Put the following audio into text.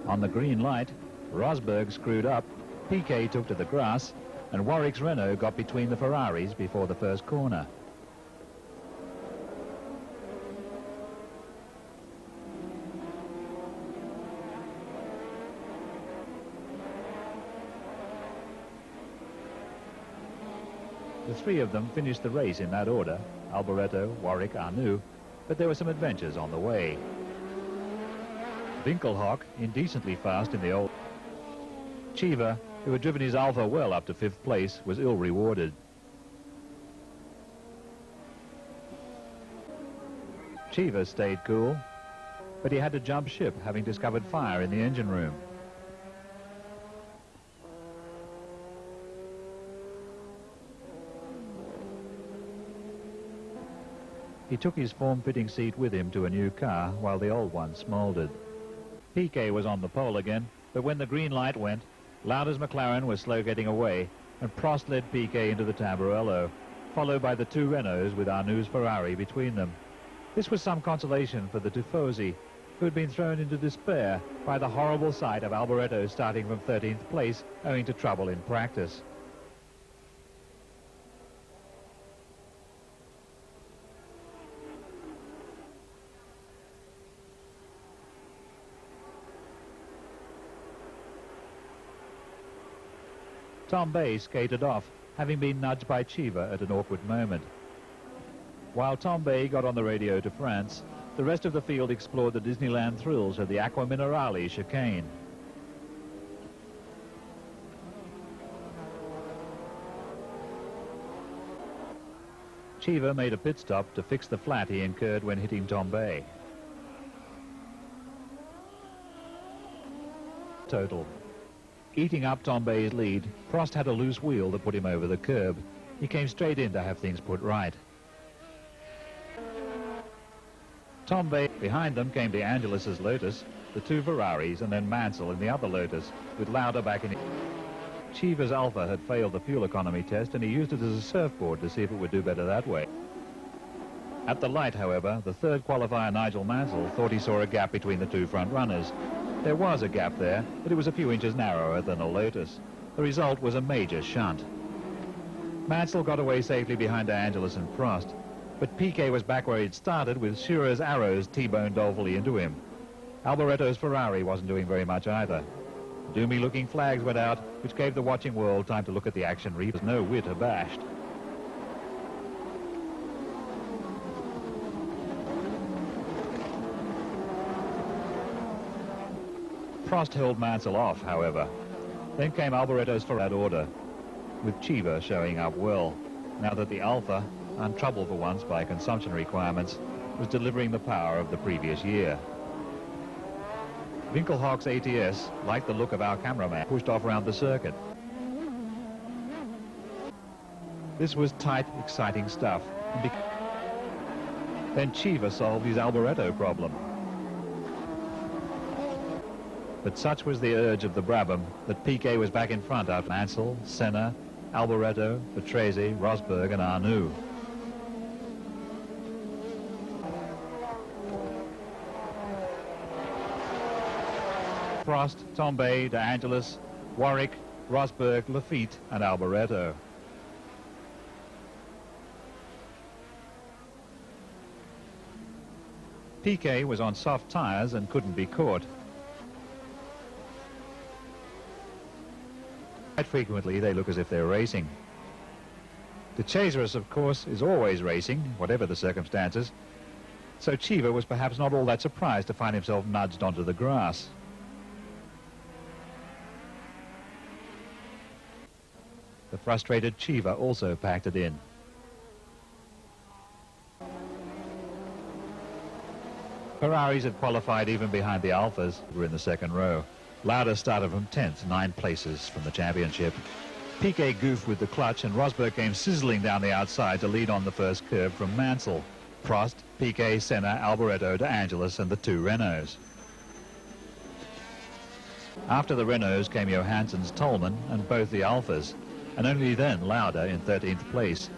On the green light, Rosberg screwed up, Piquet took to the grass, and Warwick's Renault got between the Ferraris before the first corner. The three of them finished the race in that order, Alboreto, Warwick, Arnoux, but there were some adventures on the way. Winkelhock, indecently fast in the old... Cheever, who had driven his Alfa well up to 5th place, was ill rewarded. Cheever stayed cool, but he had to jump ship, having discovered fire in the engine room. He took his form-fitting seat with him to a new car while the old one smouldered. Piquet was on the pole again, but when the green light went, Lauda's McLaren was slow getting away, and Prost led Piquet into the Tamburello, followed by the two Renaults with Arnoux' Ferrari between them. This was some consolation for the Tifosi, who had been thrown into despair by the horrible sight of Alboreto starting from 13th place owing to trouble in practice. Tom Bay skated off, having been nudged by Cheever at an awkward moment. While Tom Bay got on the radio to France, the rest of the field explored the Disneyland thrills of the Aqua Minerale chicane. Cheever made a pit stop to fix the flat he incurred when hitting Tom Bay. Total. Eating up Tom Bay's lead, Prost had a loose wheel that put him over the curb. He came straight in to have things put right. Tom Bay, behind them came De Angelis's Lotus, the two Ferraris, and then Mansell in the other Lotus, with Lauda back in it. Cheever's Alfa had failed the fuel economy test, and he used it as a surfboard to see if it would do better that way. At the light, however, the third qualifier, Nigel Mansell, thought he saw a gap between the two front runners. There was a gap there, but it was a few inches narrower than a Lotus. The result was a major shunt. Mansell got away safely behind De Angelis and Prost, but Piquet was back where he'd started with Shearer's arrows T-boned dolefully into him. Alboreto's Ferrari wasn't doing very much either. Doomy-looking flags went out, which gave the watching world time to look at the action replay. No whit abashed. Prost held Mansell off, however. Then came Alboreto's for that order, with Cheever showing up well, now that the Alfa, untroubled for once by consumption requirements, was delivering the power of the previous year. Winkelhock's ATS, like the look of our cameraman, pushed off around the circuit. This was tight, exciting stuff. Then Cheever solved his Alboreto problem. But such was the urge of the Brabham that Piquet was back in front after Mansell, Senna, Alboreto, Patrese, Rosberg and Arnoux. Prost, Tom Bay, De Angelis, Warwick, Rosberg, Lafitte and Alboreto. Piquet was on soft tyres and couldn't be caught. Quite frequently they look as if they're racing. The Chasers, of course, is always racing, whatever the circumstances, so Cheever was perhaps not all that surprised to find himself nudged onto the grass. The frustrated Cheever also packed it in. Ferraris had qualified even behind the Alfas, who were in the second row. Lauda started from 10th, 9 places from the championship. Piquet goofed with the clutch and Rosberg came sizzling down the outside to lead on the first curve from Mansell. Prost, Piquet, Senna, Alboreto, De Angelis and the two Renaults. After the Renaults came Johansson's Tolman and both the Alfas, and only then Lauda in 13th place.